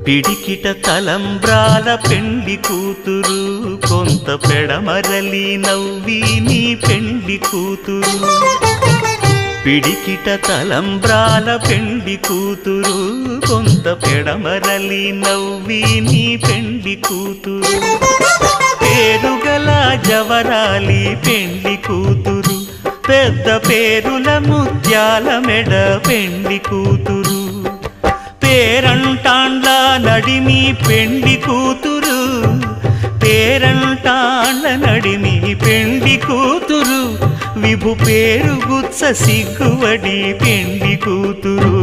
పిడికిట తలంబ్రాల పెండ్లి కూతురు కొంత పెడమరలి నవ్వి నీ పెండ్లి కూతురు పిడికిట తలంబ్రాల పెండ్లి కూతురు కొంత పెడమరలి నవ్వి నీ పెండ్లి కూతురు పేరుగల జవరాలి పెండ్లి కూతురు పెద్ద పేరుల ముత్యాల మెడ పెండ్లి కూతురు పేరంటాండ్ల నడిమి పెండ్లి కూతురు పేరంటాండ్ల నడిమి పెండ్లి కూతురు విభు పేరు గుత్స సిగ్గువడి పెండ్లి కూతురు